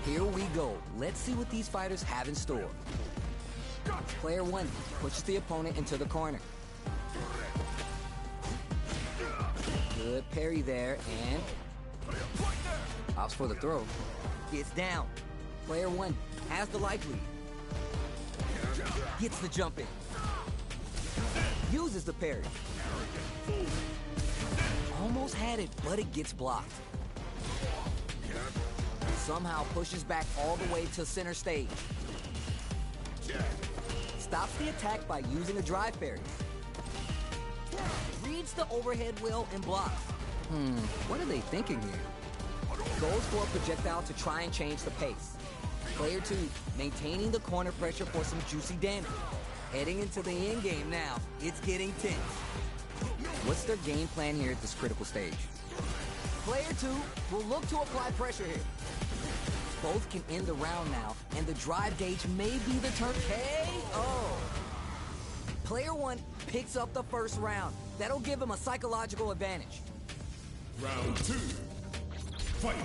Here we go. Let's see what these fighters have in store. Player 1 pushes the opponent into the corner. Good parry there, and opts for the throw. Gets down. Player 1 has the life lead. Gets the jump in. Uses the parry. Almost had it, but it gets blocked. Somehow pushes back all the way to center stage. Stops the attack by using a drive parry. Reads the overhead well and blocks. What are they thinking here? Goes for a projectile to try and change the pace. Player 2 maintaining the corner pressure for some juicy damage. Heading into the end game now. It's getting tense. What's their game plan here at this critical stage? Player 2 will look to apply pressure here. Both can end the round now, and the drive gauge may be the turn. KO! Player 1 picks up the first round. That'll give him a psychological advantage. Round 2. Fight!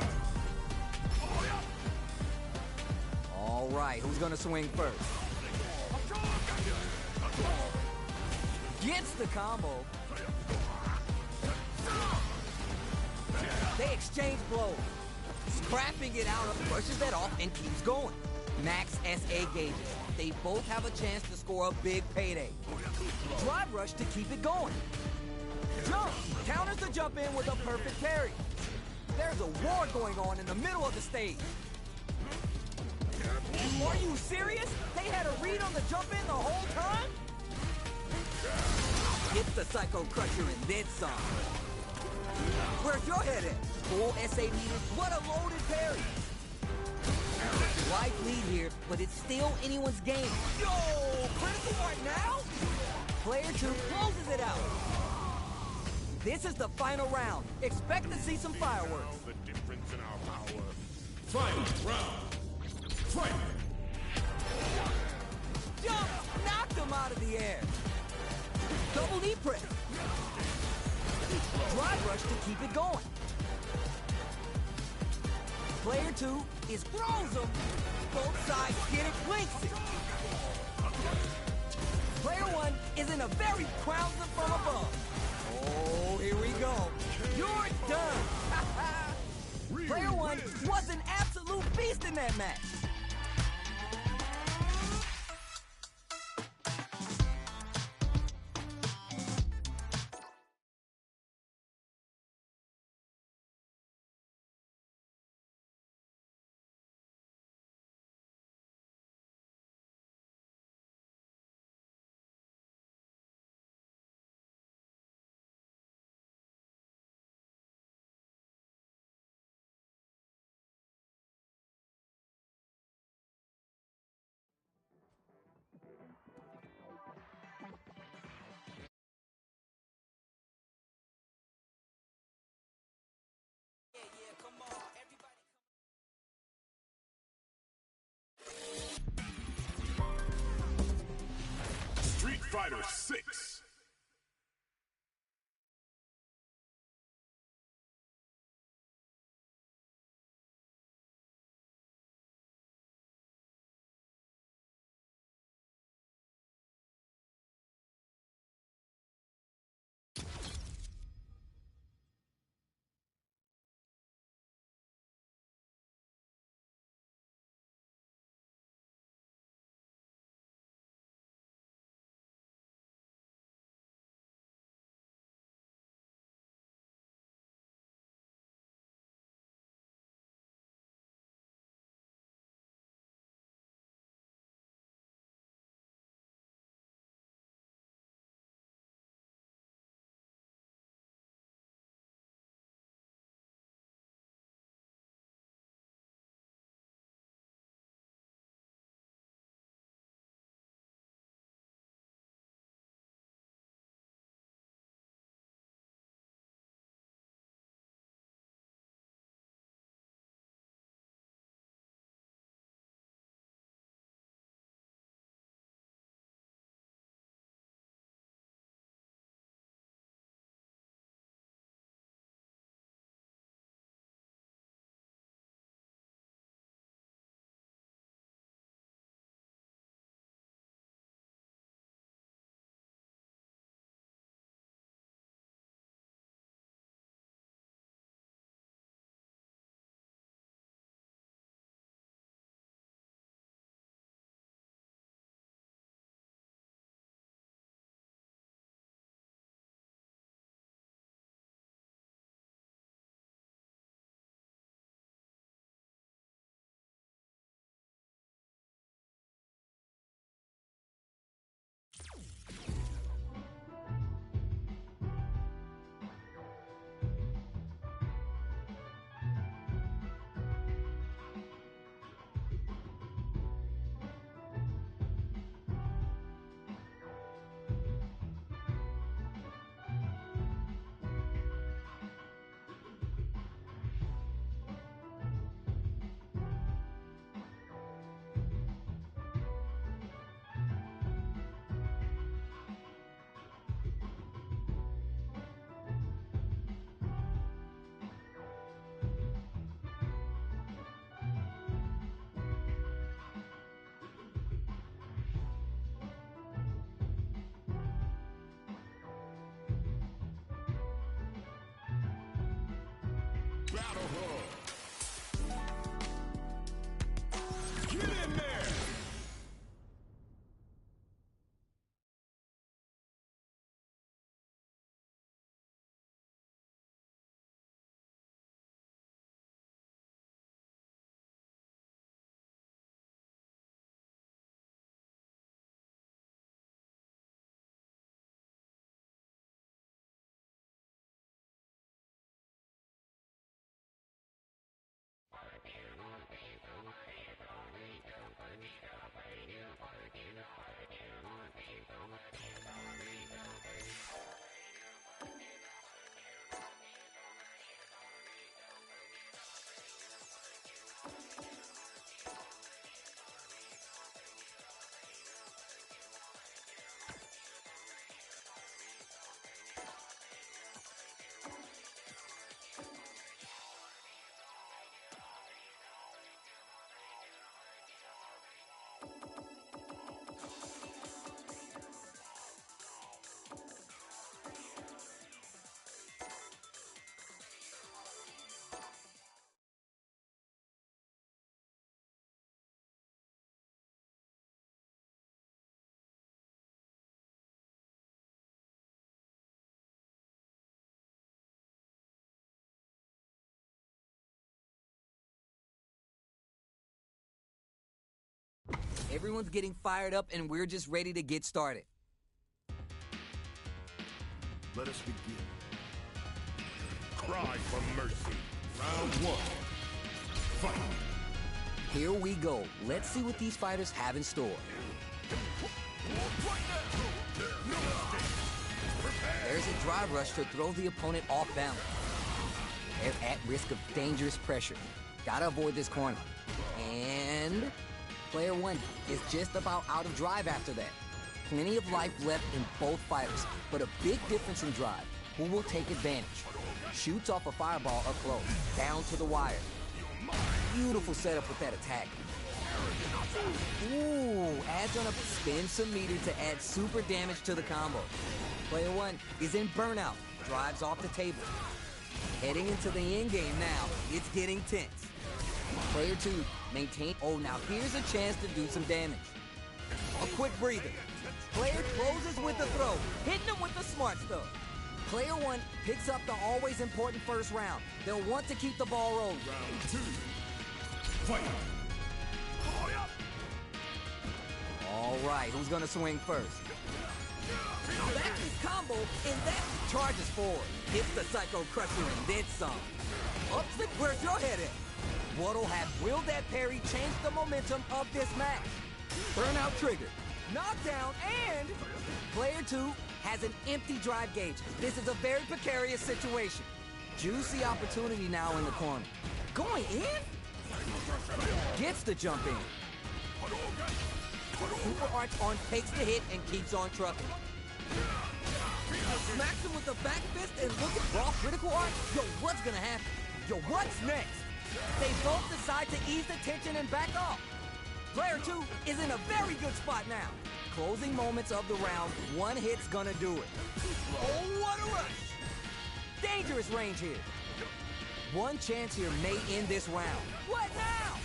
All right, who's gonna swing first? Gets the combo. They exchange blows. Scrapping it out, brushes that off, and keeps going. Max SA gauges. They both have a chance to score a big payday. Drive rush to keep it going. Jump! Counters the jump in with a perfect parry. There's a war going on in the middle of the stage. Are you serious? They had a read on the jump in the whole time? Hits the Psycho Crusher and then some. Where's your head at? Full SA meters, what a loaded parry. Life lead here, but it's still anyone's game. Yo, critical right now? Player 2 closes it out. This is the final round. Expect to see some fireworks. The difference in our power. Final round. Fight! Jump! Knocked him out of the air. Double knee press. Drive rush to keep it going. Player 2 is throws him. Both sides get it, blinks it. Player 1 is in a very crowns them from above. Oh, here we go. You're done. Player 1 was an absolute beast in that match. Streetfighters 6. Battle Hug. Get in there! Everyone's getting fired up and we're just ready to get started. Let us begin. Cry for mercy. Round one. Fight. Here we go. Let's see what these fighters have in store. There's a drive rush to throw the opponent off balance. They're at risk of dangerous pressure. Gotta avoid this corner. And player one is just about out of drive after that. Plenty of life left in both fighters, but a big difference in drive. Who will take advantage? Shoots off a fireball up close, down to the wire. Beautiful setup with that attack. Ooh, adds on a spin some meter to add super damage to the combo. Player one is in burnout, drives off the table. Heading into the end game now, it's getting tense. Player two, maintain. Oh, now here's a chance to do some damage. A quick breather. Player closes with the throw, hitting him with the smart stuff. Player one picks up the always important first round. They'll want to keep the ball rolling. Round two. Fight. All right, who's gonna swing first? Back his combo, and that charges forward. Hits the Psycho Crusher and then some. Upslip, where's your head at? Will that parry change the momentum of this match? Burnout triggered. Knockdown, and player two has an empty drive gauge. This is a very precarious situation. Juicy opportunity now in the corner. Going in? Gets the jump in. Super Arch on takes the hit and keeps on trucking. Smacks him with the back fist and look at raw critical arch. Yo, what's gonna happen? Yo, what's next? They both decide to ease the tension and back off. Player two is in a very good spot now. Closing moments of the round, one hit's gonna do it. Oh, what a rush! Dangerous range here. One chance here may end this round. What now?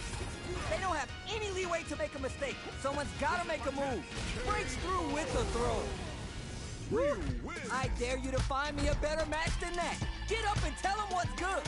They don't have any leeway to make a mistake. Someone's gotta make a move. Breaks through with the throw. I dare you to find me a better match than that. Get up and tell them what's good.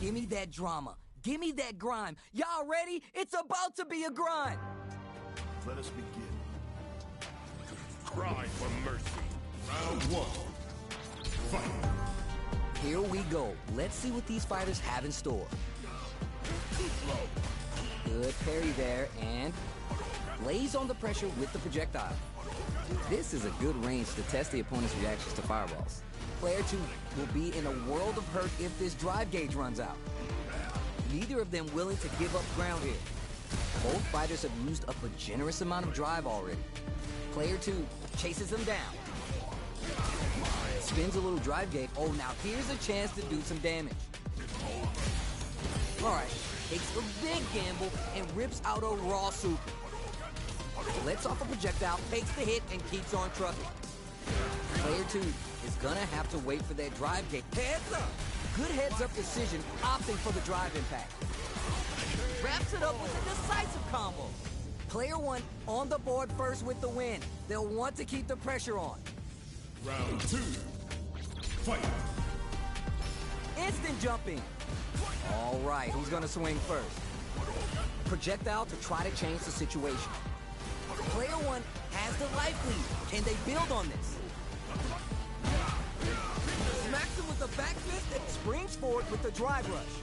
Give me that drama. Give me that grime. Y'all ready? It's about to be a grind. Let us begin. Cry for mercy. Round one. Fight. Here we go. Let's see what these fighters have in store. Good parry there, and lays on the pressure with the projectile. This is a good range to test the opponent's reactions to fireballs. Player 2 will be in a world of hurt if this drive gauge runs out. Neither of them willing to give up ground here. Both fighters have used up a generous amount of drive already. Player 2 chases them down. Spins a little drive gauge. Oh, now here's a chance to do some damage. All right, takes a big gamble and rips out a raw super. Lets off a projectile, takes the hit, and keeps on trucking. Player 2 is gonna have to wait for that drive gauge. Heads up! Good heads-up decision, opting for the drive impact. Wraps it up with a decisive combo. Player 1 on the board first with the win. They'll want to keep the pressure on. Round 2. Fight. Instant jumping. All right, who's gonna swing first? Projectile to try to change the situation. Player 1 has the life lead. Can they build on this? Smacks him with the back fist and springs forward with the drive rush.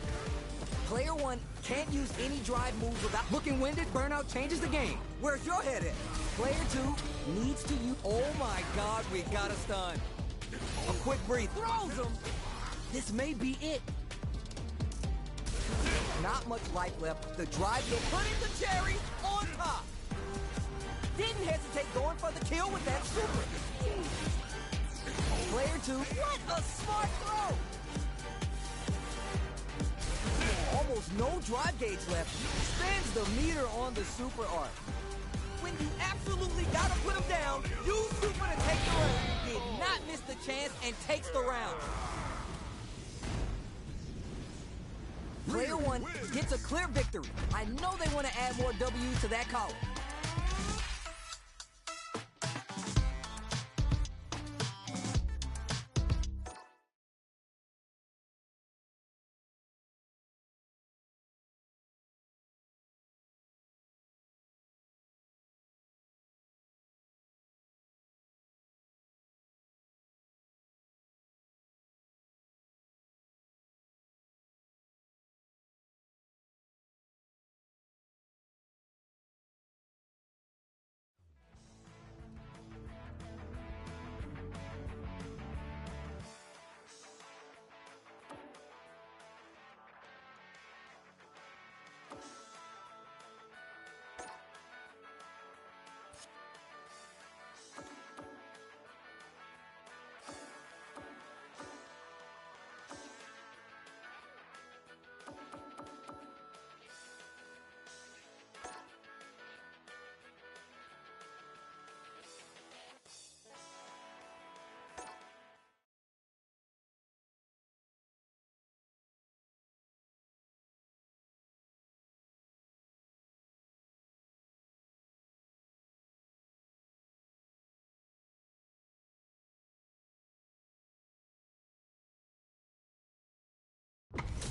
Player 1 can't use any drive moves without looking winded. Burnout changes the game. Where's your head at? Player 2 needs to use... Oh my God, we got a stun. A quick breathe. Throws him. This may be it. Not much life left. The drive will put in the cherry on top. Didn't hesitate going for the kill with that super. Player 2, what a smart throw! Almost no drive gauge left. Spins the meter on the super arc. When you absolutely gotta put him down, use super to take the round. Did not miss the chance and takes the round. Player 1 gets a clear victory. I know they want to add more W's to that column.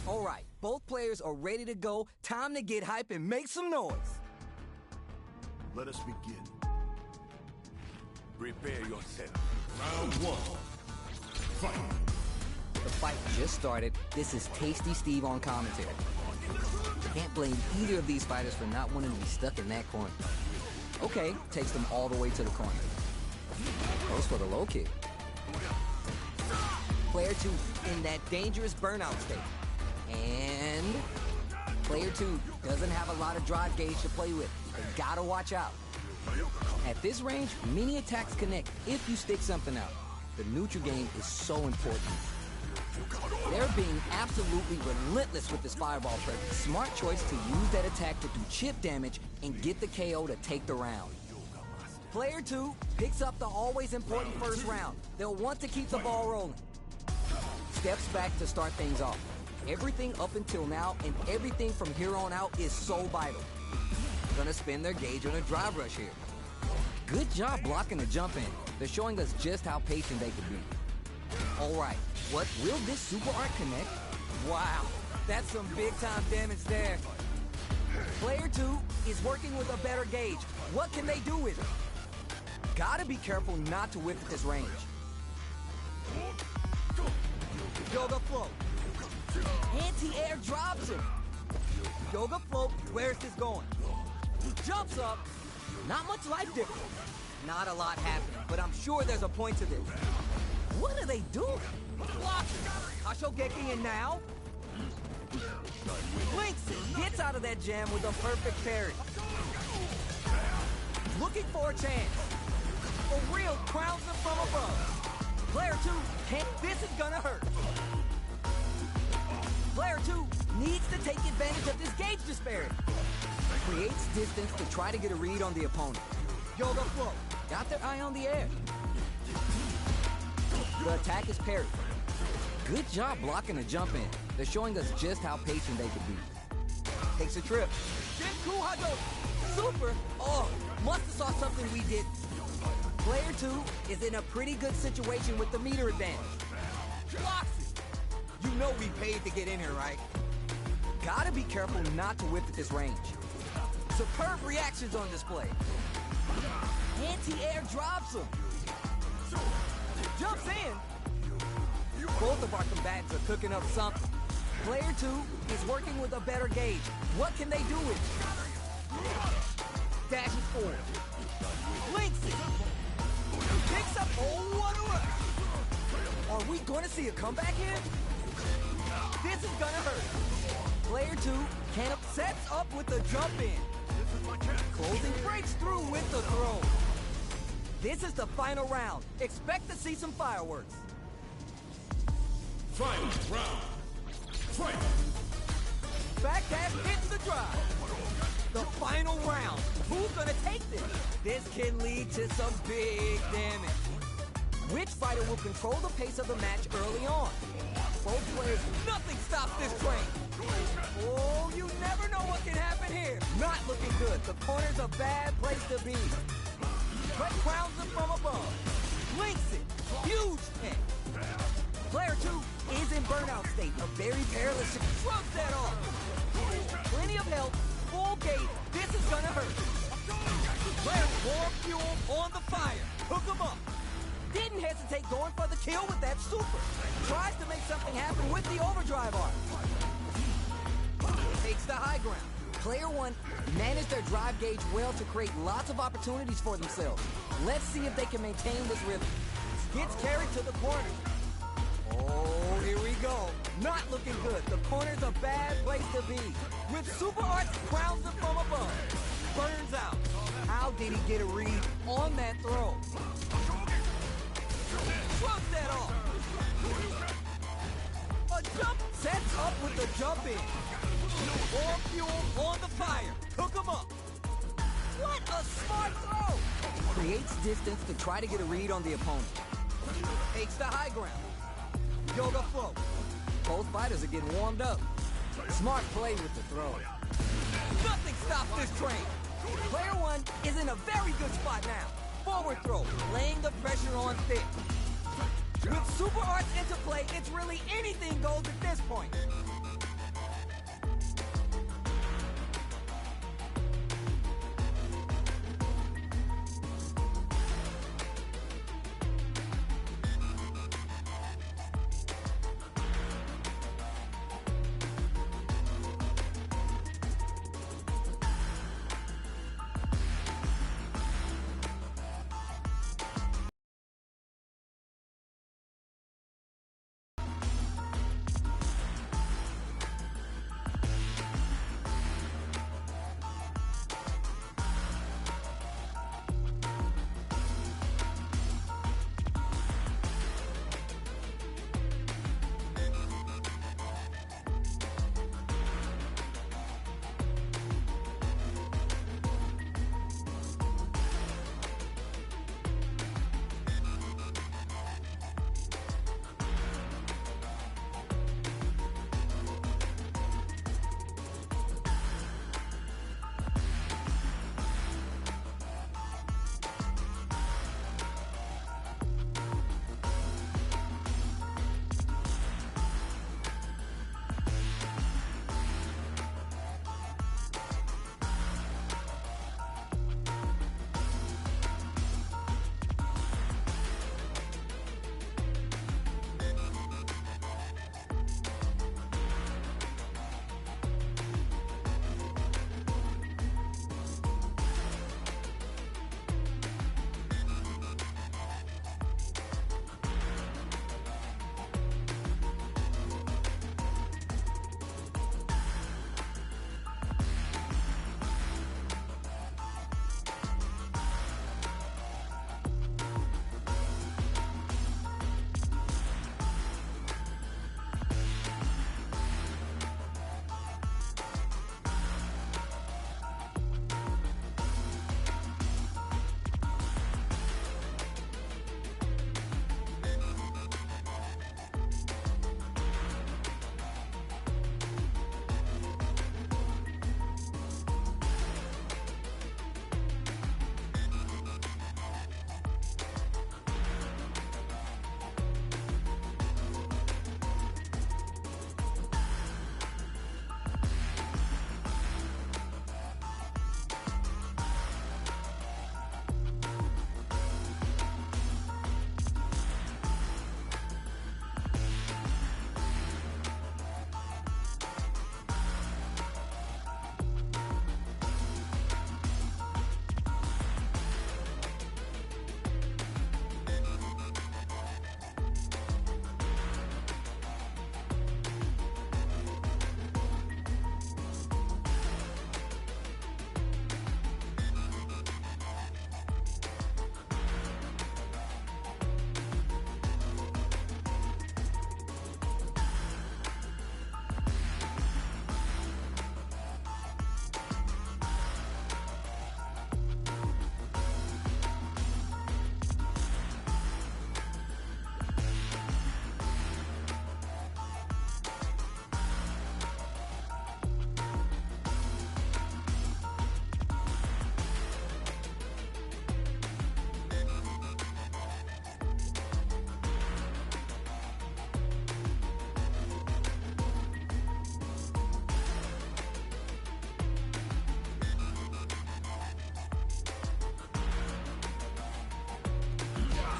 All right, both players are ready to go. Time to get hype and make some noise. Let us begin. Prepare yourself. Round 1. Fight. The fight just started. This is Tasty Steve on commentary. Can't blame either of these fighters for not wanting to be stuck in that corner. Okay, takes them all the way to the corner. Goes for the low kick. Player 2 in that dangerous burnout state. And player 2 doesn't have a lot of drive gauge to play with. They gotta watch out. At this range, many attacks connect if you stick something out. The neutral game is so important. They're being absolutely relentless with this fireball trip. Smart choice to use that attack to do chip damage and get the KO to take the round. Player 2 picks up the always important first round. They'll want to keep the ball rolling. Steps back to start things off. Everything up until now and everything from here on out is so vital. Gonna spin their gauge on a drive rush here. Good job blocking the jump in. They're showing us just how patient they can be. All right, will this super arc connect? Wow, that's some big-time damage there. Player 2 is working with a better gauge. What can they do with it? Gotta be careful not to whiff at this range. Yoga flow. Anti-air drops him. Yoga flow, where is this going? He jumps up. Not much life difference. Not a lot happening, but I'm sure there's a point to this. What are they doing? Block! Ashogeki in now. Blinks it, gets out of that jam with a perfect parry. Looking for a chance. A real crowns him from above. Player 2 can't, this is gonna hurt. Player 2 needs to take advantage of this gauge disparity. Creates distance to try to get a read on the opponent. Yoga flow, got their eye on the air. The attack is parried. Good job blocking a jump in. They're showing us just how patient they can be. Takes a trip. Genku Hado! Super! Oh, must have saw something we didn't. Player 2 is in a pretty good situation with the meter advantage. Blocks it! You know we paid to get in here, right? Gotta be careful not to whip at this range. Superb reactions on display. Anti-air drops him. Jumps in. Both of our combatants are cooking up something. Player 2 is working with a better gauge. What can they do with it? Dashes forward. Links it. Picks up. Oh, what a rush. Are we going to see a comeback here? This is going to hurt. Player 2 sets up with the jump in. Closing breaks through with the throw. This is the final round. Expect to see some fireworks. Final round. Fight! Backdash hits the drive. The final round. Who's gonna take this? This can lead to some big damage. Which fighter will control the pace of the match early on? Both players, nothing stops this train. Oh, you never know what can happen here. Not looking good. The corner's a bad place to be. But crowns him from above. Links it. Huge hit. Player 2 is in burnout state. A very perilous. Shrugs that off. Plenty of health. Full gate. This is gonna hurt. Player more fuel on the fire. Hook him up. Didn't hesitate going for the kill with that super. Tries to make something happen with the overdrive arc. Takes the high ground. Player 1 managed their drive gauge well to create lots of opportunities for themselves. Let's see if they can maintain this rhythm. Gets carried to the corner. Oh, here we go. Not looking good. The corner's a bad place to be. With super arts, crowns him from above. Burns out. How did he get a read on that throw? Shrugs that off. A jump sets up with the jump in. More fuel on the fire. Hook him up. What a smart throw. Creates distance to try to get a read on the opponent. Takes the high ground. Yoga flow. Both fighters are getting warmed up. Smart play with the throw. Nothing stops this train. Player 1 is in a very good spot now. Forward throw, laying the pressure on thick. With super arts into play, it's really anything goes at this point.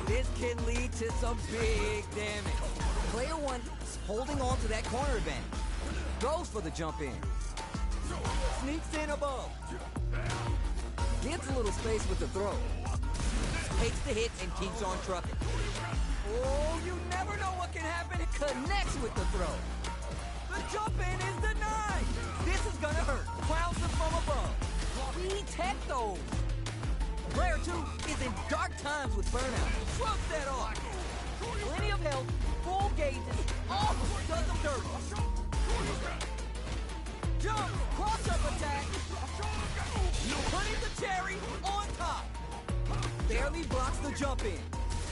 This can lead to some big damage. Player one is holding on to that corner advantage. Goes for the jump in. Sneaks in above. Gets a little space with the throw. Takes the hit and keeps on trucking. Oh, you never know what can happen. Connects with the throw. The jump in is denied. This is gonna hurt. Crowns him from above. We tech those. Player two is in dark times with burnout. Shrugs that off. Plenty of health, full gauges, almost does him dirty. Jump, cross-up attack. Putting the cherry on top. Barely blocks the jump in.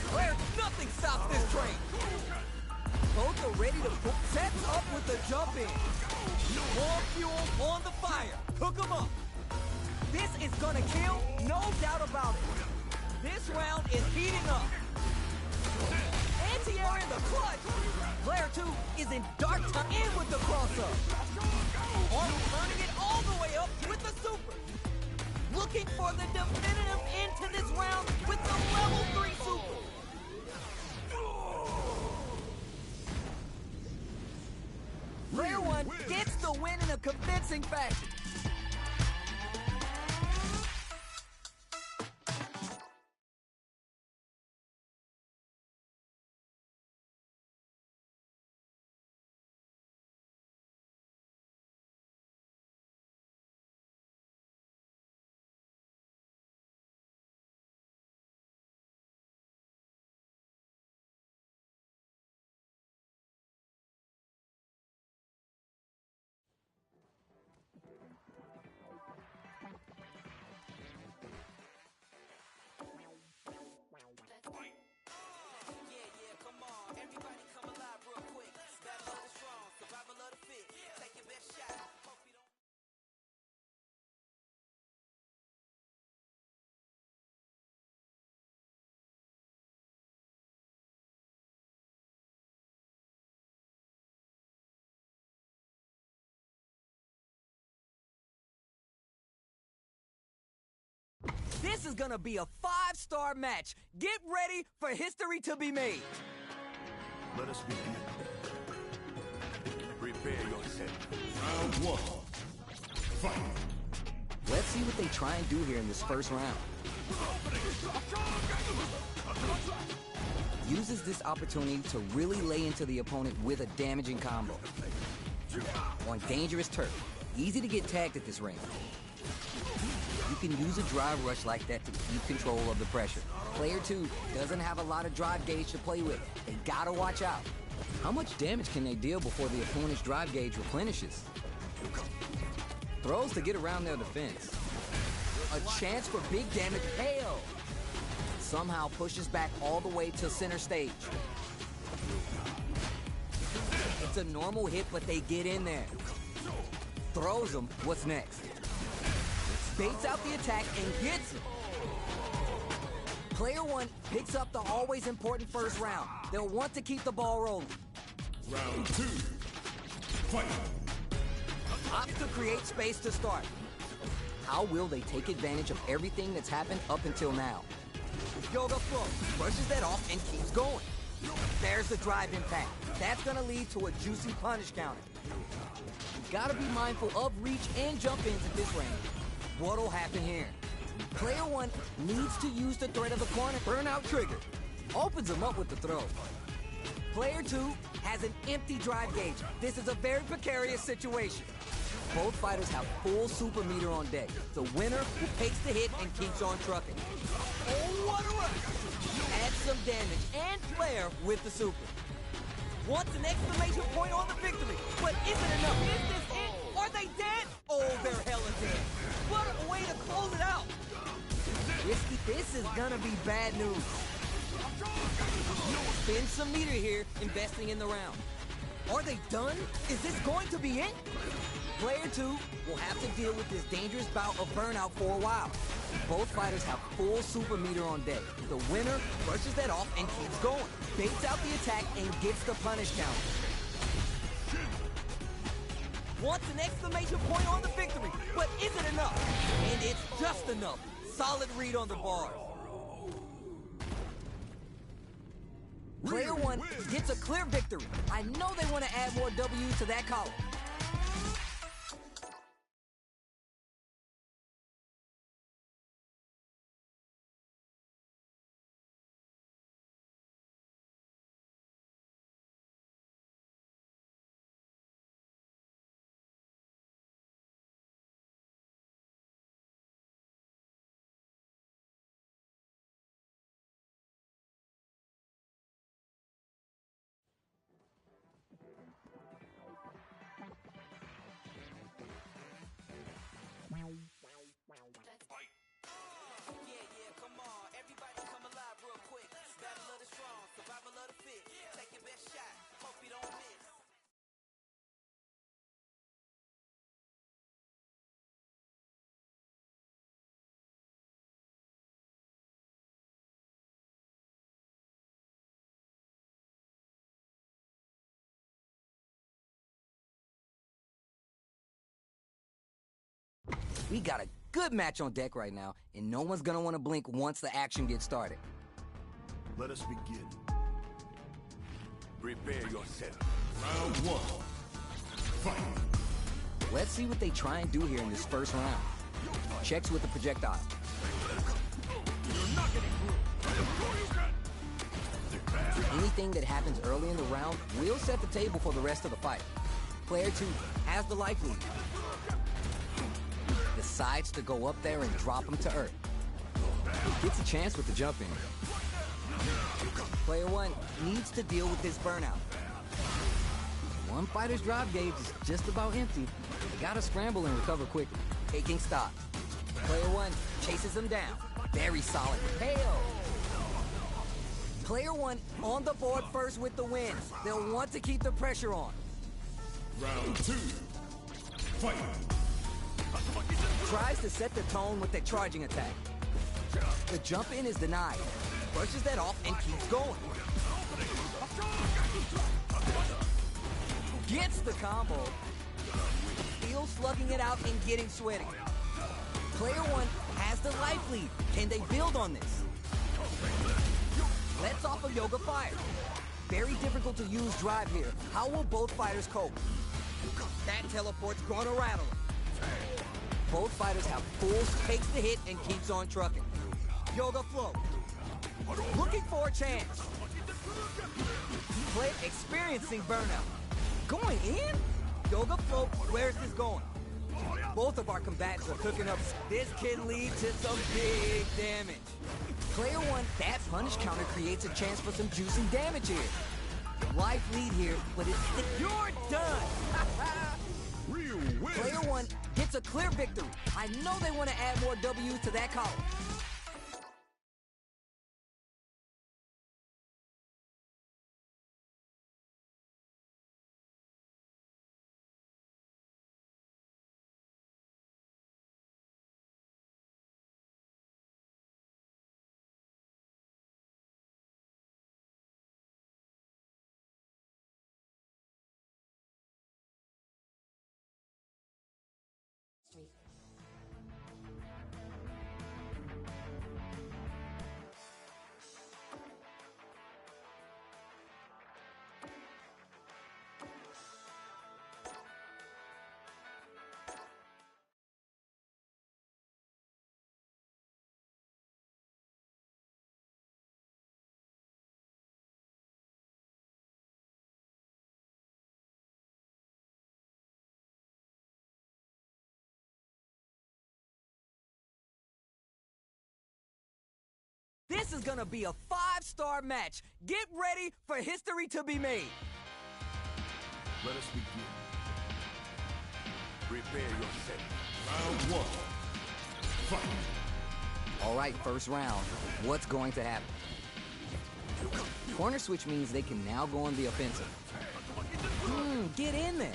Player, nothing stops this train. Both are ready to pull. Sets up with the jump in. More fuel on the fire. Cook 'em up. This is gonna kill, no doubt about it. This round is heating up. Anti-air in the clutch. Player two is in dark time in with the cross-up. Turning it all the way up with the super. Looking for the definitive end to this round with the level 3 super. Player one gets the win in a convincing fashion. This is gonna be a 5-star match. Get ready for history to be made. Let us begin. Prepare yourself. Round one. Fight. Let's see what they try and do here in this first round. Uses this opportunity to really lay into the opponent with a damaging combo. On dangerous turf, easy to get tagged at this range. You can use a drive rush like that to keep control of the pressure. Player two doesn't have a lot of drive gauge to play with. They gotta watch out. How much damage can they deal before the opponent's drive gauge replenishes? Throws to get around their defense. A chance for big damage. Hail! Somehow pushes back all the way to center stage. It's a normal hit, but they get in there. Throws them. What's next? Baits out the attack and gets him. Player one picks up the always important first round. They'll want to keep the ball rolling. Round two. Fight. Opts to create space to start. How will they take advantage of everything that's happened up until now? Yoga flow, brushes that off and keeps going. There's the drive impact. That's gonna lead to a juicy punish counter. You gotta be mindful of reach and jump ins at this range. What'll happen here? Player one needs to use the threat of the corner. Burnout trigger. Opens him up with the throw. Player two has an empty drive gauge. This is a very precarious situation. Both fighters have full super meter on deck. The winner who takes the hit and keeps on trucking. Oh, what a rush! Adds some damage and flair with the super. Wants an exclamation point on the victory, but isn't enough. Is this it? Are they dead? Oh, they're hella dead. What a way to close it out. This is gonna be bad news. Spend some meter here, investing in the round. Are they done? Is this going to be it? Player two will have to deal with this dangerous bout of burnout for a while. Both fighters have full super meter on deck. The winner brushes that off and keeps going. Baits out the attack and gets the punish counter. Wants an exclamation point on the victory, but is it enough? And it's just enough. Solid read on the bar. Player one gets a clear victory. I know they want to add more W's to that column. Yeah, come on. Everybody come alive real quick. Battle of the strong, survival of the fit. Take your best shot. Hope you don't miss. We got a good match on deck right now, and no one's gonna want to blink once the action gets started. Let us begin. Prepare yourself. Round one. Fight. Let's see what they try and do here in this first round. Checks with the projectile. You're not getting through. Anything that happens early in the round will set the table for the rest of the fight. Player two has the life lead. Decides to go up there and drop him to earth. Gets a chance with the jump in. Player one needs to deal with this burnout. One fighter's drive gauge is just about empty. They gotta scramble and recover quickly. Taking stock. Player one chases him down. Very solid. KO. Player one on the board first with the win. They'll want to keep the pressure on. Round two. Fight. Tries to set the tone with the charging attack. The jump in is denied. Brushes that off and keeps going. Gets the combo. Still slugging it out and getting sweaty. Player one has the life lead. Can they build on this? Lets off a yoga fire. Very difficult to use drive here. How will both fighters cope? That teleport's gonna rattle him. Both fighters have takes the hit and keeps on trucking. Yoga flow. Looking for a chance. Play experiencing burnout. Going in? Yoga flow, where's this going? Both of our combatants are cooking up. This can lead to some big damage. Player one, that punish counter creates a chance for some juicy damage here. Life lead here, but it's you're done. Real win. Player one gets a clear victory. I know they want to add more W's to that column. This is gonna be a 5-star match. Get ready for history to be made. Let us begin. Prepare yourself. Round one. Fight. All right, first round. What's going to happen? Corner switch means they can now go on the offensive. Get in there.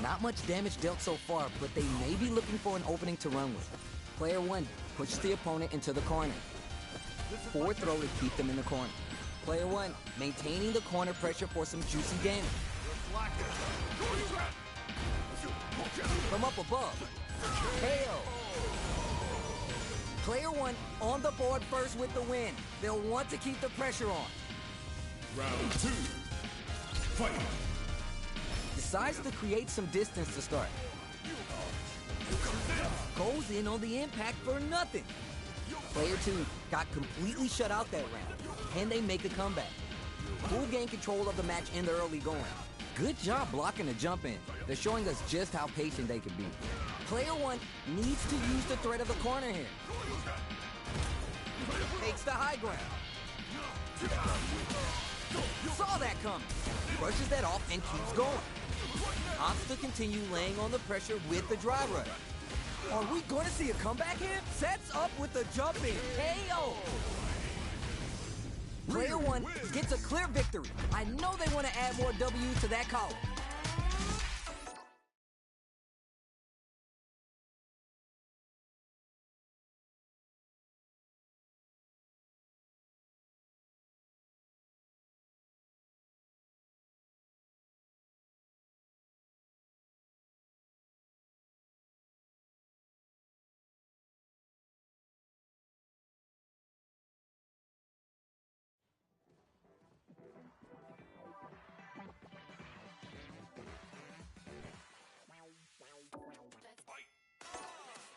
Not much damage dealt so far, but they may be looking for an opening to run with. Player one pushes the opponent into the corner. Forward throw to keep them in the corner. Player one maintaining the corner pressure for some juicy damage. From up above. KO. Player one on the board first with the win. They'll want to keep the pressure on. Round 2. Fight. Decides to create some distance to start. Goes in on the impact for nothing. Player 2 got completely shut out that round. Can they make a comeback? Who gained control of the match in the early going? Good job blocking the jump in. They're showing us just how patient they can be. Player 1 needs to use the threat of the corner here. Takes the high ground. Saw that coming. Brushes that off and keeps going. Opts to continue laying on the pressure with the drive rush. Are we going to see a comeback here? Sets up with the jump in. KO. Player 1 gets a clear victory. I know they want to add more W's to that column.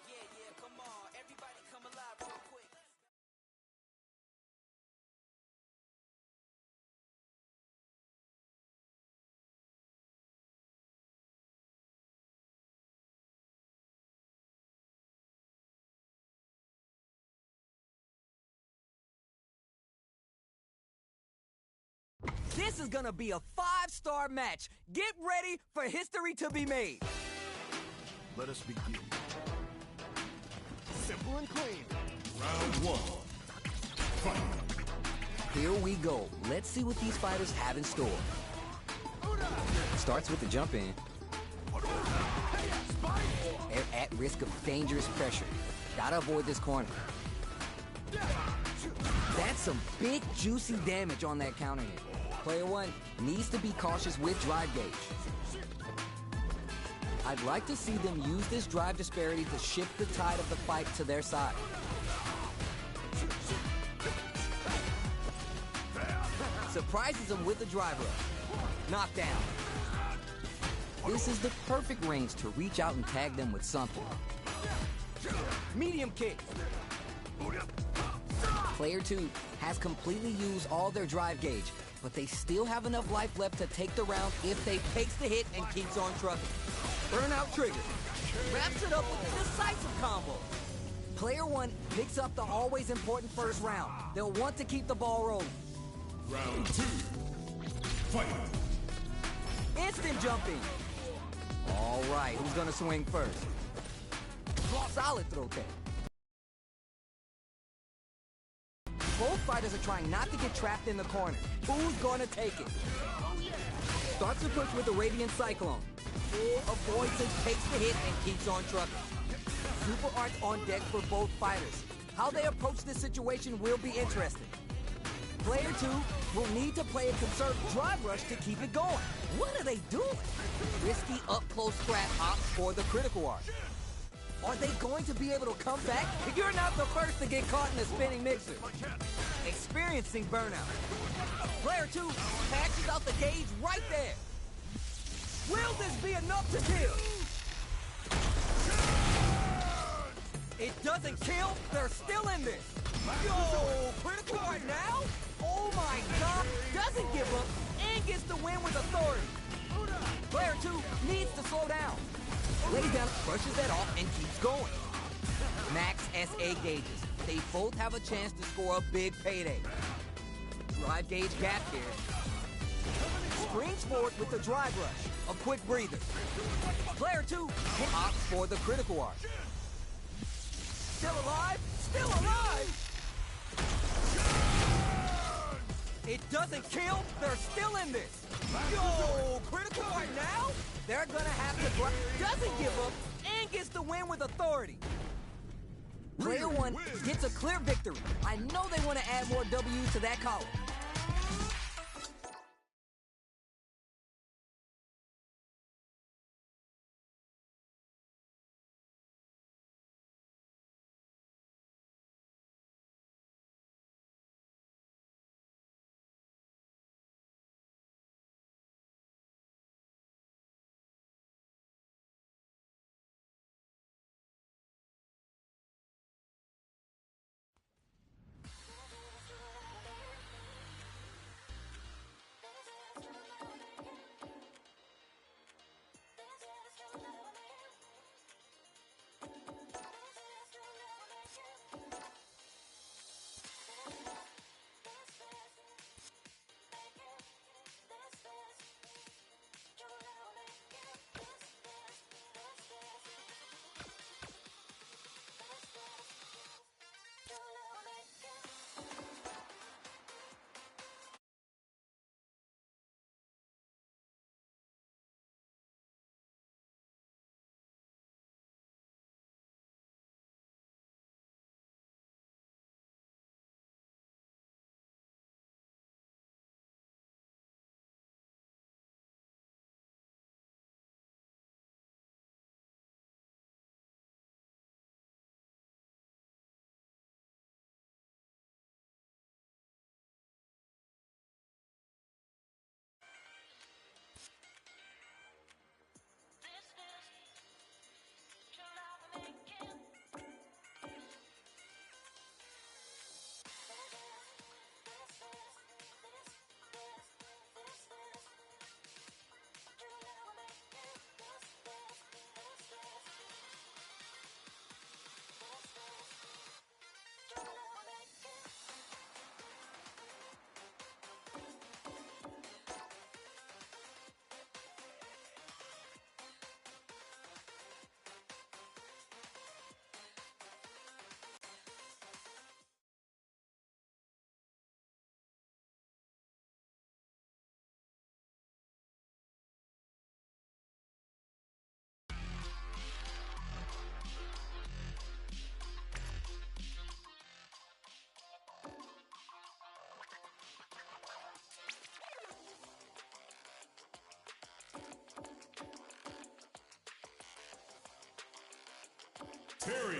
Yeah, come on. Everybody come alive real quick. This is gonna be a 5-star match. Get ready for history to be made. Let us begin. Simple and clean. Round 1. Fight. Here we go. Let's see what these fighters have in store. Starts with the jump in. They're at risk of dangerous pressure. Gotta avoid this corner. That's some big, juicy damage on that counter hit. Player 1 needs to be cautious with drive gauge. I'd like to see them use this drive disparity to shift the tide of the fight to their side. Surprises him with the drive rush. Knockdown. This is the perfect range to reach out and tag them with something. Medium kick. Player 2 has completely used all their drive gauge, but they still have enough life left to take the round if they takes the hit and keeps on trucking. Burnout trigger. Wraps it up with a decisive combo. Player 1 picks up the always important first round. They'll want to keep the ball rolling. Round 2. Fight. Instant jumping. All right, who's gonna swing first? Solid throw tech. Both fighters are trying not to get trapped in the corner. Who's gonna take it? Starts to push with the Radiant Cyclone. Avoids it, takes the hit, and keeps on trucking. Super Arts on deck for both fighters. How they approach this situation will be interesting. Player 2 will need to play a conserved drive rush to keep it going. What are they doing? Risky up-close scrap ops for the critical art. Are they going to be able to come back? You're not the first to get caught in a spinning mixer. Experiencing burnout. Player 2 passes out the gauge right there. Will this be enough to kill? It doesn't kill. They're still in this. Yo, critical art now? Oh my God. Doesn't give up and gets the win with authority. Player 2 needs to slow down. Lays down, brushes that off, and keeps going. Max SA gauges. They both have a chance to score a big payday. Drive gauge gap here. Springs forward with the drive rush. A quick breather. Player 2 opts for the critical art. Still alive? Still alive! It doesn't kill. They're still in this. Yo, critical art now? They're gonna have to doesn't give up and gets the win with authority. Player 1 gets a clear victory. I know they want to add more W's to that column. Parry.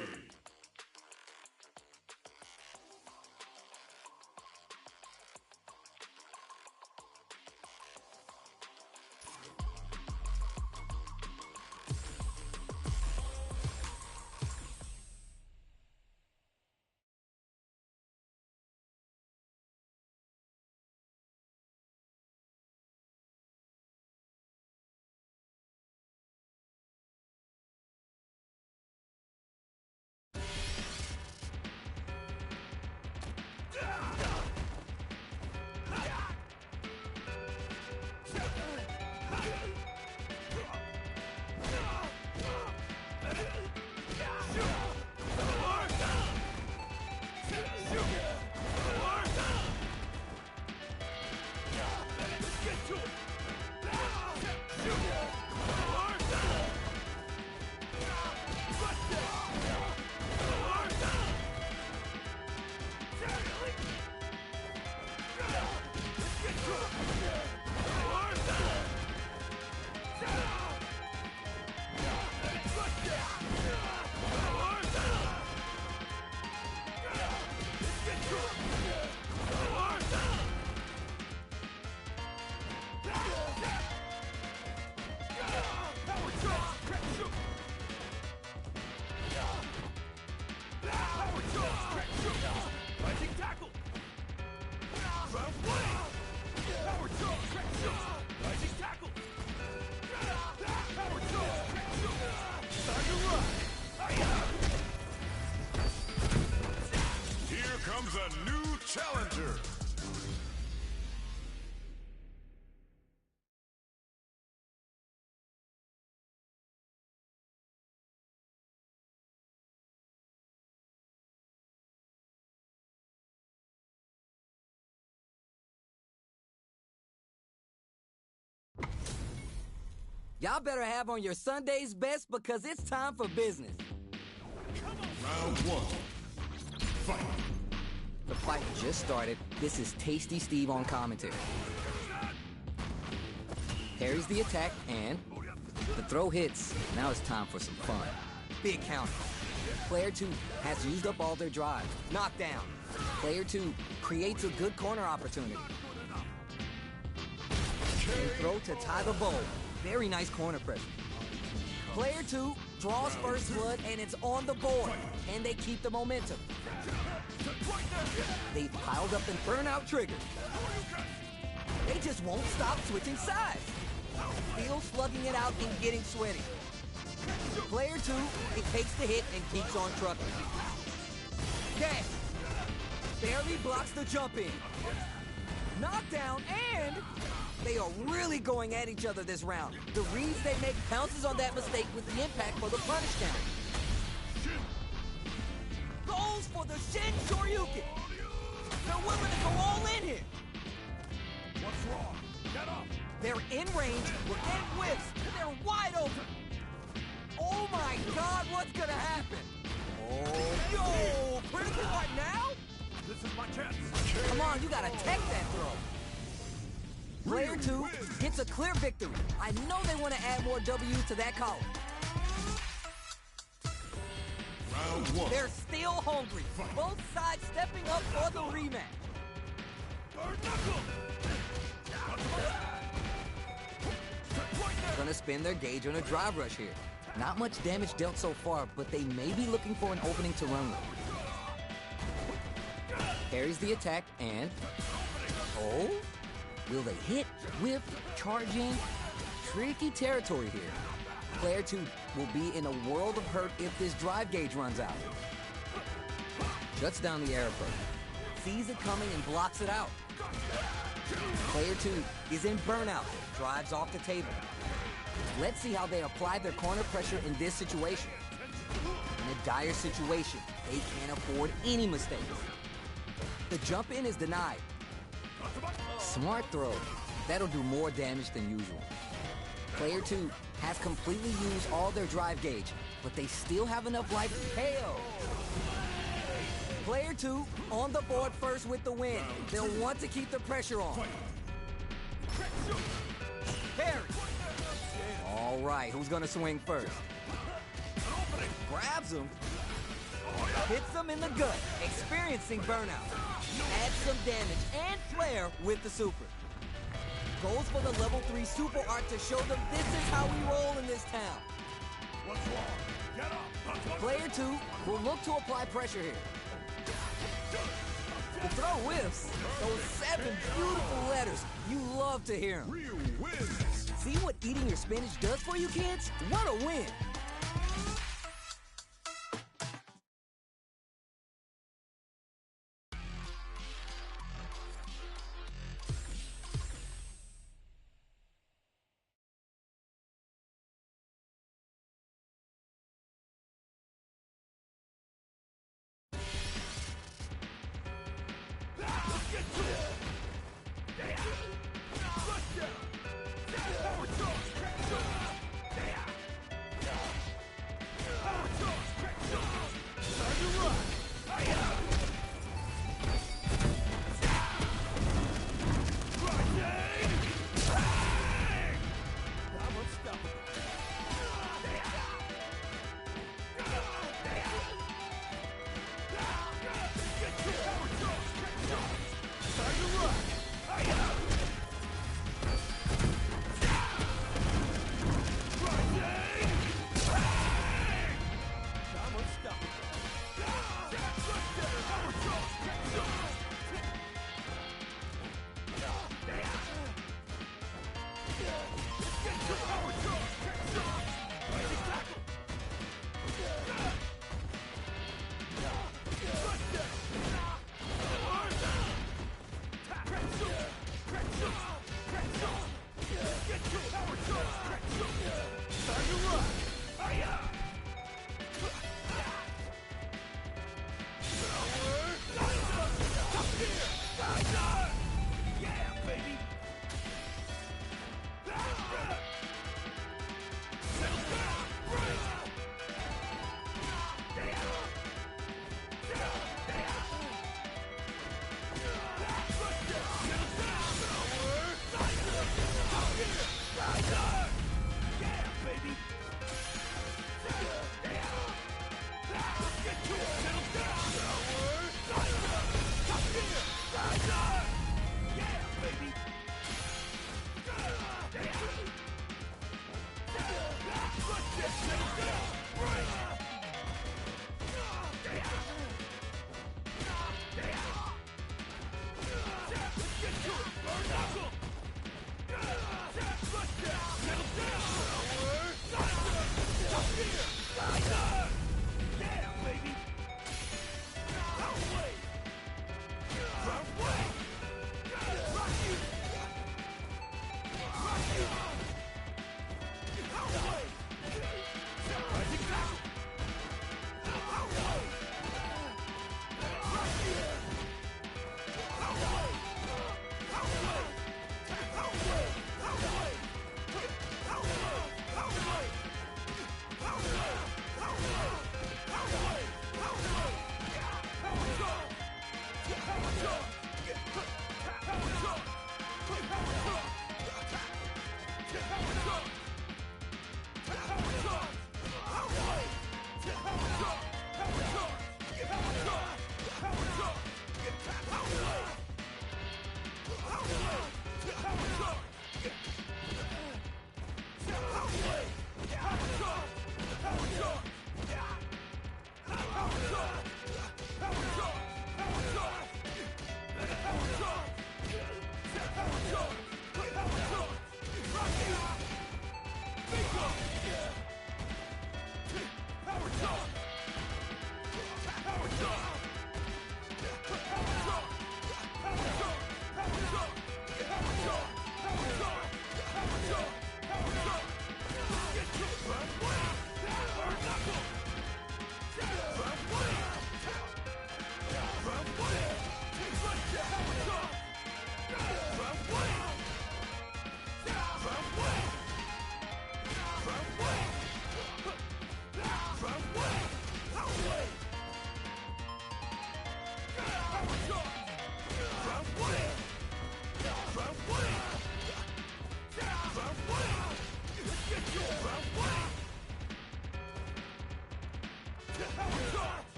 A new challenger. Y'all better have on your Sunday's best because it's time for business. Round one. Fight. The fight just started. This is Tasty Steve on commentary. Parries the attack, and the throw hits. Now it's time for some fun. Big counter. Player 2 has used up all their drive. Knockdown. Player 2 creates a good corner opportunity. And throw to tie the bow. Very nice corner pressure. Player 2 draws first blood, and it's on the board. And they keep the momentum. They've piled up and burnout triggers. They just won't stop switching sides. Still slugging it out and getting sweaty. Player 2, it takes the hit and keeps on trucking. Dash. Barely blocks the jump in. Knockdown, and they are really going at each other this round. The reads they make pounces on that mistake with the impact for the punish count. Goes for the Shin Shoryuken. They're willing to go all in here. What's wrong? Get up. They're in range, we're getting whiffs, and they're wide open. Oh my God, what's gonna happen? Oh, yo, critical right now? This is my chance. Come on, you gotta tech that throw. Player 2 gets a clear victory. I know they want to add more W's to that column. Round one. They're still hungry. Both sides stepping up for the rematch. Gonna spin their gauge on a drive rush here. Not much damage dealt so far, but they may be looking for an opening to run with. Parries the attack, and... oh? Will they hit, whip, charge in? Tricky territory here. Player 2 will be in a world of hurt if this drive gauge runs out. Shuts down the air approach. Sees it coming and blocks it out. Player 2 is in burnout. Drives off the table. Let's see how they apply their corner pressure in this situation. In a dire situation, they can't afford any mistakes. The jump in is denied. Smart throw. That'll do more damage than usual. Player 2 has completely used all their drive gauge, but they still have enough life to KO. Player 2 on the board first with the win. They'll want to keep the pressure on. Parry. All right, who's gonna swing first? Grabs him. Hits them in the gut, experiencing burnout. Adds some damage and flair with the super. Goes for the level 3 super art to show them this is how we roll in this town. What's wrong? Get up! Player 2 will look to apply pressure here. The throw whiffs. Those 7 beautiful letters. You love to hear them. Real wins! See what eating your spinach does for you, kids? What a win!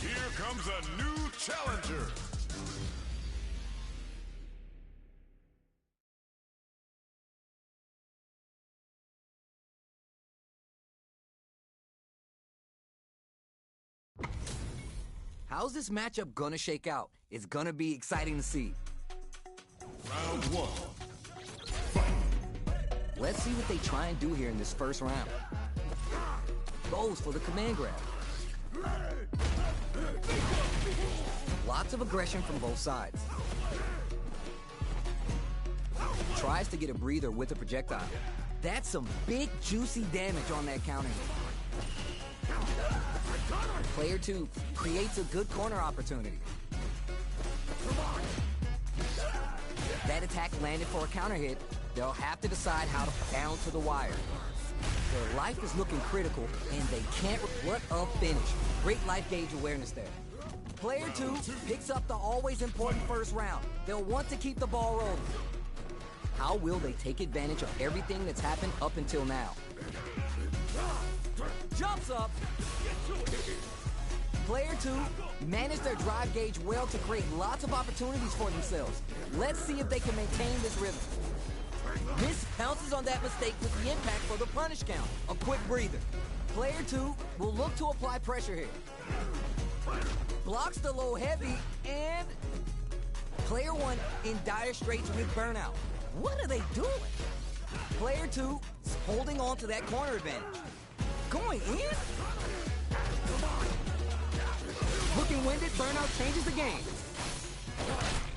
Here comes a new challenger. How's this matchup gonna shake out? It's gonna be exciting to see. Round one. Let's see what they try and do here in this first round. Goes for the command grab. Lots of aggression from both sides. Tries to get a breather with a projectile. That's some big, juicy damage on that counter hit. Player 2 creates a good corner opportunity. That attack landed for a counter hit. They'll have to decide how to down to the wire. Their life is looking critical, and they can't. What a finish. Great life gauge awareness there. Player 2 picks up the always important first round. They'll want to keep the ball rolling. How will they take advantage of everything that's happened up until now? Jumps up. Player 2 managed their drive gauge well to create lots of opportunities for themselves. Let's see if they can maintain this rhythm. Miss pounces on that mistake with the impact for the punish count. A quick breather. Player 2 will look to apply pressure here. Blocks the low heavy, and Player 1 in dire straits with burnout. What are they doing? Player 2 is holding on to that corner advantage. Going in? Looking winded, burnout changes the game.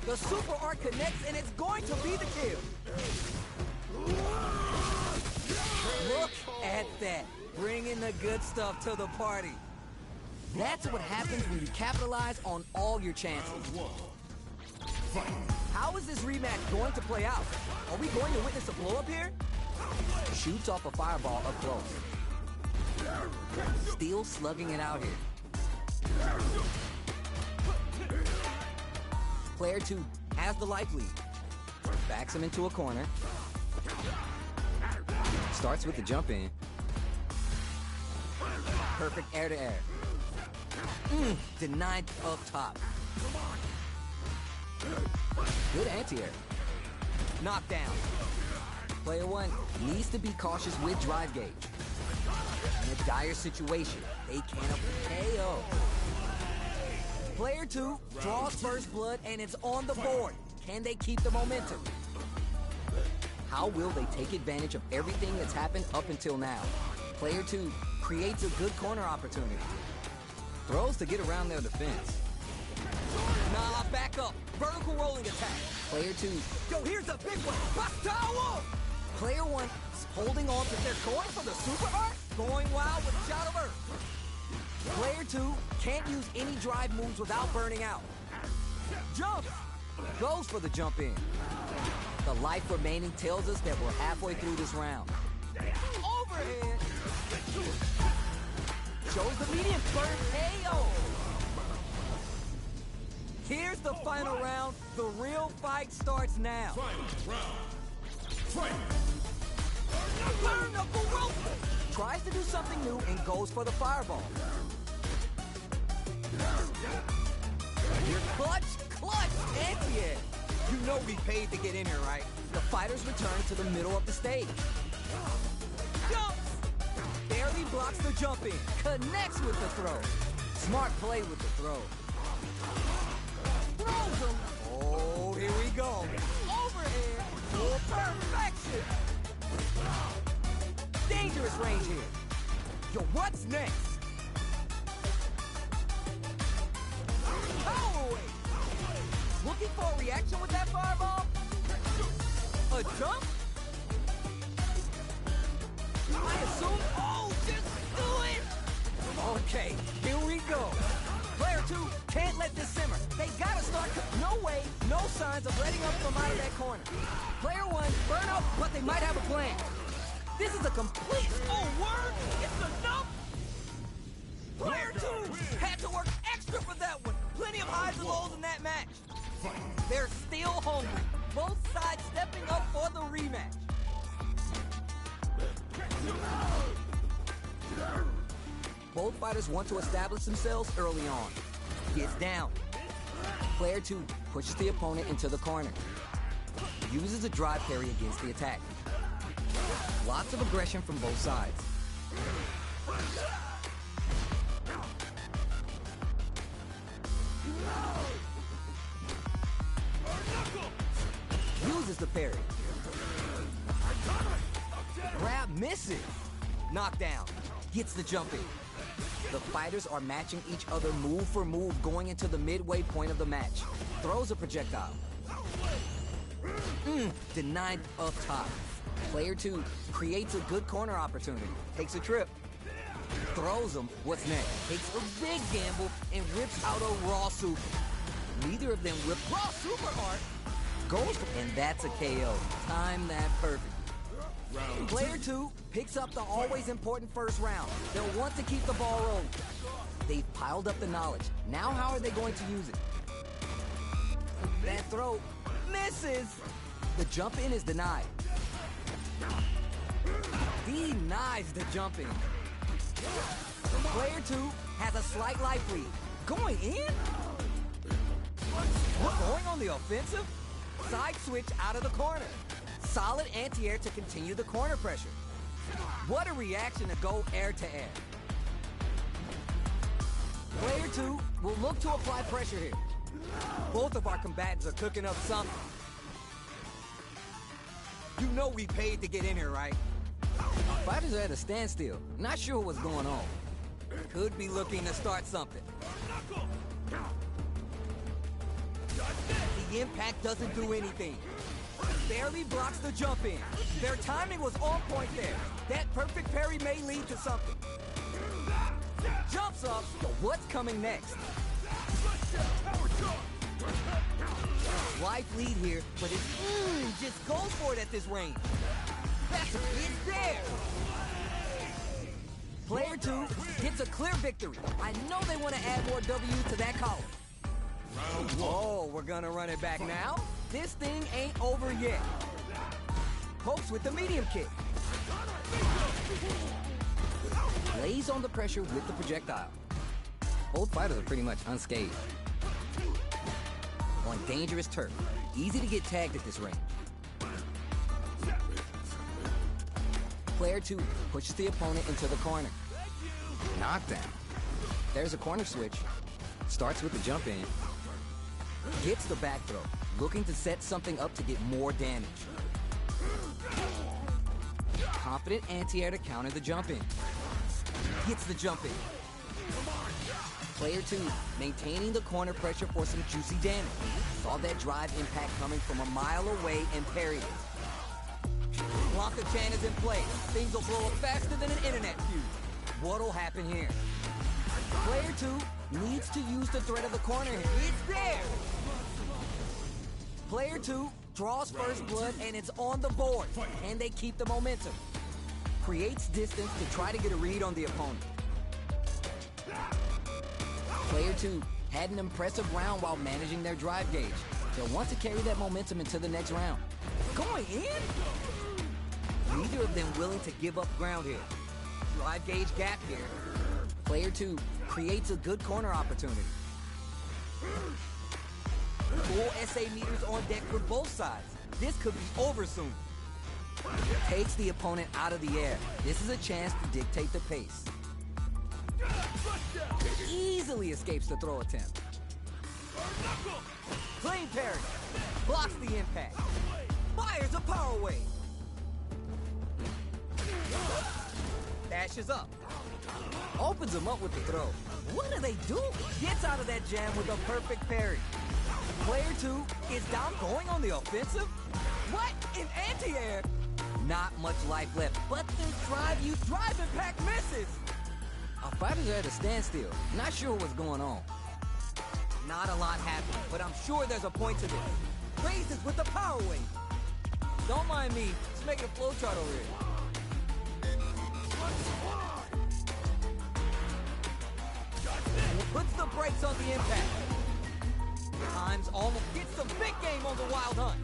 The super arc connects, and it's going to be the kill. Look at that. Bringing the good stuff to the party. That's what happens when you capitalize on all your chances. How is this rematch going to play out? Are we going to witness a blow-up here? Shoots off a fireball up close. Still slugging it out here. Player 2 has the life lead. Backs him into a corner. Starts with the jump in. Perfect air-to-air. Denied up top. Good anti-air. Knockdown. Player 1 needs to be cautious with drive gauge. In a dire situation, they can't KO. Player 2 draws first blood, and it's on the board. Can they keep the momentum? How will they take advantage of everything that's happened up until now? Player 2 creates a good corner opportunity. Throws to get around their defense. Nah, back up. Vertical rolling attack. Player 2. Yo, here's a big one. Pastawa! Player 1 is holding on to their going for the super arc. Going wild with a shot of earth. Player 2 can't use any drive moves without burning out. Jump! Goes for the jump in. The life remaining tells us that we're halfway through this round. Overhead! Shows the medium burn KO! Here's the final round. The real fight starts now. Final round. Fight! Burn knuckle rope! Tries to do something new and goes for the fireball. Your clutch, anti-air. You know we paid to get in here, right? The fighters return to the middle of the stage. Jumps! Barely blocks the jump in. Connects with the throw. Smart play with the throw. Throws him. Oh, here we go. Overhead. Full perfection. Dangerous range here. Yo, what's next? Power away. Looking for a reaction with that fireball? A jump? I assume. Oh, just do it. Okay, here we go. Player 2 can't let this simmer. They gotta start. No way, no signs of letting up from out of that corner. Player 1, burn up, but they might have a plan. This is a complete. Oh, word! It's enough! Player 2 had to work extra for that one. Plenty of highs and lows in that match. They're still hungry. Both sides stepping up for the rematch. Both fighters want to establish themselves early on. Gets down. Player 2 pushes the opponent into the corner. Uses a drive parry against the attack. Lots of aggression from both sides. Uses the parry. Grab misses. Knockdown. Gets the jump in. The fighters are matching each other move for move going into the midway point of the match. Throws a projectile. Denied up top. Player 2 creates a good corner opportunity. Takes a trip. Throws him. What's next? Takes a big gamble and rips out a raw super. Neither of them whip raw super art. Goes for, and that's a KO. Time that perfect. Player 2 picks up the always important first round. They'll want to keep the ball rolling. They've piled up the knowledge. Now how are they going to use it? That throw misses. The jump in is denied. Denies the jump in. Player 2 has a slight life lead. Going in? Going on the offensive? Side switch out of the corner. Solid anti-air to continue the corner pressure. What a reaction to go air to air. Player 2 will look to apply pressure here. Both of our combatants are cooking up something. You know we paid to get in here, right? Fighters are at a standstill. Not sure what's going on. Could be looking to start something. The impact doesn't do anything. Barely blocks the jump in. Their timing was on point there. That perfect parry may lead to something. Jumps up, but what's coming next? Life lead here, but it just goes for it at this range. That's it's there. Player 2 gets a clear victory. I know they want to add more W's to that column. Oh, we're gonna run it back now? This thing ain't over yet. Pokes with the medium kick. Lays on the pressure with the projectile. Both fighters are pretty much unscathed. On dangerous turf. Easy to get tagged at this range. Player 2 pushes the opponent into the corner. Knockdown. There's a corner switch. Starts with the jump in. Gets the back throw. Looking to set something up to get more damage. Confident anti-air to counter the jump in. Gets the jump in. Player 2 maintaining the corner pressure for some juicy damage. Saw that drive impact coming from a mile away and parried it. Blanca Chan is in play. Things will blow up faster than an internet fuse. What'll happen here? Player 2 needs to use the threat of the corner here. It's there! Player 2 draws first blood and it's on the board. Can they keep the momentum? Creates distance to try to get a read on the opponent. Player 2 had an impressive round while managing their drive gauge. They'll want to carry that momentum into the next round. Going in? Neither of them willing to give up ground here. Drive gauge gap here. Player 2 creates a good corner opportunity. Full SA meters on deck for both sides. This could be over soon. Takes the opponent out of the air. This is a chance to dictate the pace. Easily escapes the throw attempt. Clean parry. Blocks the impact. Fires a power wave. Dashes up. Opens him up with the throw. What do they do? Gets out of that jam with a perfect parry. Player 2 is down going on the offensive? What? In anti-air? Not much life left, but their drive impact misses. Our fighters are at a standstill. Not sure what's going on. Not a lot happening, but I'm sure there's a point to this. Raises with the power wave. Don't mind me, just making a flowchart over here. Puts the brakes on the impact. Times almost gets the big game on the Wild Hunt.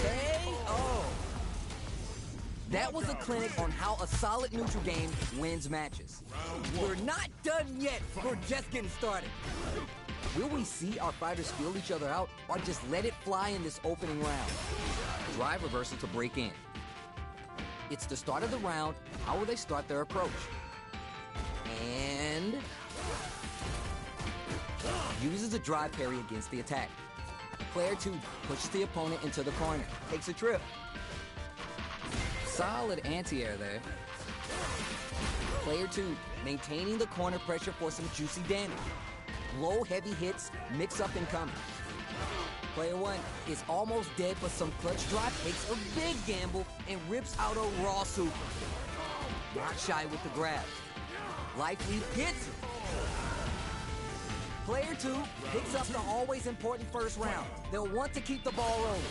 KO. That was a clinic on how a solid neutral game wins matches. We're not done yet. We're just getting started. Will we see our fighters feel each other out or just let it fly in this opening round? Drive reversal to break in. It's the start of the round. How will they start their approach? And uses a drive parry against the attack. Player 2 pushes the opponent into the corner. Takes a trip. Solid anti-air there. Player 2 maintaining the corner pressure for some juicy damage. Low heavy hits mix up and come. Player 1 is almost dead, but some clutch drive takes a big gamble and rips out a raw super. Not shy with the grabs. Life lead gets it. Player 2 picks up the always important first round. They'll want to keep the ball rolling.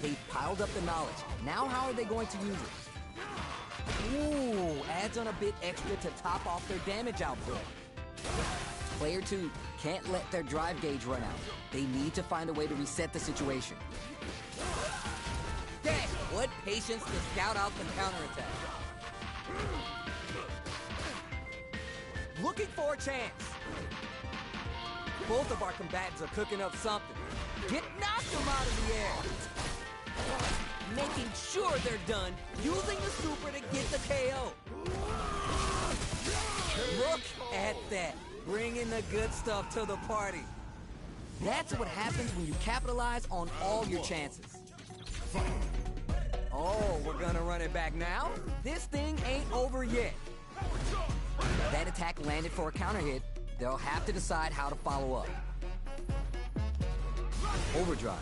They've piled up the knowledge. Now how are they going to use it? Ooh, adds on a bit extra to top off their damage output. Player 2 can't let their drive gauge run out. They need to find a way to reset the situation. Dang, what patience to scout out the counterattack. Looking for a chance. Both of our combatants are cooking up something. Knock them out of the air. Making sure they're done, using the super to get the KO. Look at that. Bringing the good stuff to the party. That's what happens when you capitalize on all your chances. Oh, we're gonna run it back now? This thing ain't over yet. That attack landed for a counter hit. They'll have to decide how to follow up. Overdrive.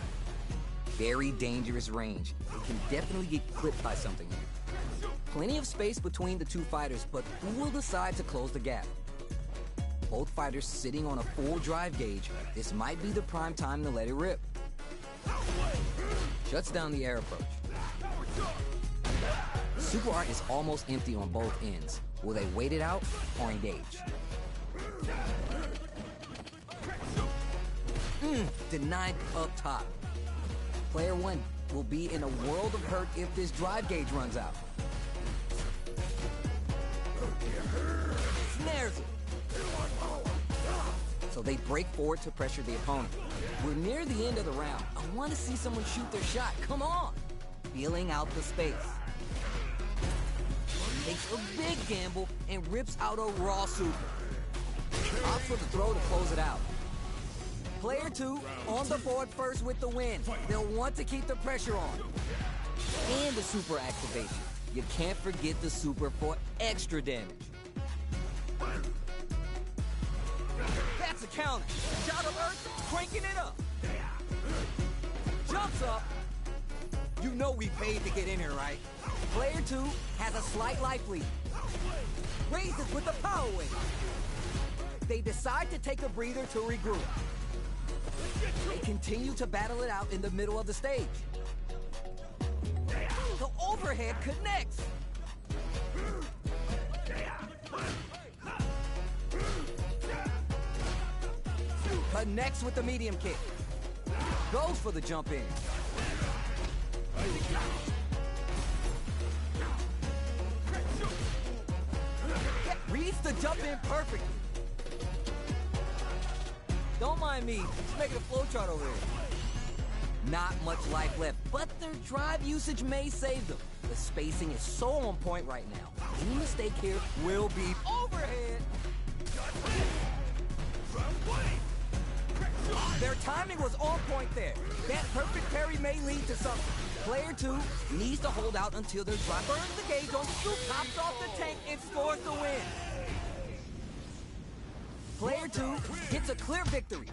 Very dangerous range. It can definitely get clipped by something here. Plenty of space between the two fighters, but who will decide to close the gap? Both fighters sitting on a full drive gauge. This might be the prime time to let it rip. Shuts down the air approach. Super art is almost empty on both ends. Will they wait it out or engage? Denied up top. Player 1 will be in a world of hurt if this drive gauge runs out. Snares it. So they break forward to pressure the opponent. We're near the end of the round. I want to see someone shoot their shot. Come on! Feeling out the space. Takes a big gamble and rips out a raw super. Opts for the throw to close it out. Player 2 on the board first with the win. They'll want to keep the pressure on. And the super activation. You can't forget the super for extra damage. That's a counter. Shot of Earth, cranking it up. Jumps up. You know we paid to get in here, right? Player 2 has a slight life lead. Raises with the power wave. They decide to take a breather to regroup. They continue to battle it out in the middle of the stage. The overhead connects. Connects with the medium kick. Goes for the jump in. Reads the jump in perfectly. Don't mind me, just making a flowchart over here. Not much life left, but their drive usage may save them. The spacing is so on point right now. Any mistake here will be overhead. Their timing was on point there. That perfect parry may lead to something. Player 2 needs to hold out until their drive burns the gauge on the scoop, pops off the tank, and scores the win. Player 2 gets a clear victory.